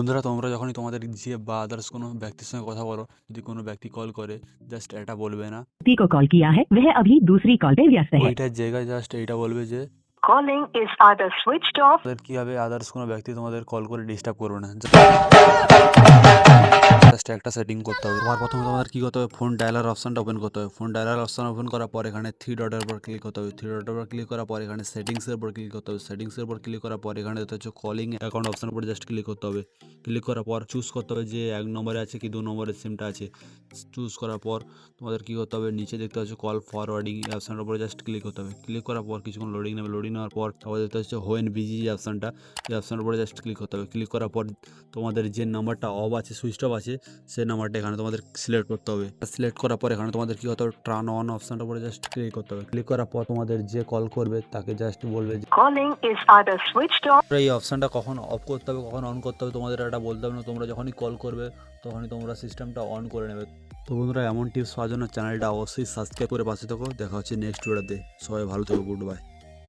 বন্ধুরা তোমরা যখনই তোমাদের যে বা আদার্স কোনো ব্যক্তির সঙ্গে কথা বলো, যদি কোনো ব্যক্তি কল করে জাস্ট এটা বলবে না, व्यक्ति को कॉल किया है वह अभी दूसरी कॉल पे व्यस्त है। ওইটার জায়গায় জাস্ট এইটা বলবে যে Calling is either switched off তোমাদের কি হবে, আদার্স কোনো ব্যক্তি তোমাদের কল করে ডিস্টার্ব করবে না। জাস্ট একটা সেটিং করতে হবে। তোমার প্রথমে তোমাদের কি করতে হবে, ফোন ডায়ালার অপশনটা ওপেন করতে হবে। ফোন ডায়ালার অপশন ওপেন করার পর এখানে থ্রি ডটের উপর ক্লিক করতে হবে। থ্রি ডটের উপর ক্লিক করার পর এখানে সেটিংসের উপর ক্লিক করতে হবে। সেটিংসের উপর ক্লিক করার পর এখানে দেখতে হচ্ছে কলিং অ্যাকাউন্ট অপশনের উপর জাস্ট ক্লিক করতে হবে। ক্লিক করার পর চুজ করতে হবে যে 1 নম্বরে আছে কি 2 নম্বরের সিমটা আছে। চুজ করার পর তোমাদের কি করতে হবে, নিচে দেখতে হচ্ছে কল ফরওয়ার্ডিং অপশনের উপরে জাস্ট ক্লিক করতে হবে। ক্লিক করার পর কিছুক্ষণ লোডিং নেবে। লোডিং নেওয়ার পর তোমাদের দেখতে হচ্ছে হোয়েন বিজি অপশনটা, এই অপশনের উপরে জাস্ট ক্লিক করতে হবে। ক্লিক করার পর তোমাদের যে নাম্বারটা অফ আছে, সুইচ অফ আছে, সেই নাম্বারটা এখানে তোমাদের সিলেক্ট করতে হবে। সিলেক্ট করার পর এখানে তোমাদের কি হতে হবে, টার্ন অন অপশনটার উপরে জাস্ট ক্লিক করতে হবে। ক্লিক করার পর তোমাদের যে কল করবে তাকে জাস্ট বলবে যে calling is either switched off এই অপশনটা কখন অফ করতে হবে কখন অন করতে হবে তোমাদের এটা বলতে হবে না। তোমরা যখনই কল করবে তখনই তোমরা সিস্টেমটা অন করে নেবে। তো বন্ধুরা, এমন টিপস পাওয়ার জন্য চ্যানেলটা অবশ্যই সাবস্ক্রাইব করে পাশে থাকো। দেখা হচ্ছে নেক্সট ভিডিওতে। সবাই ভালো থেকো, গুড বাই।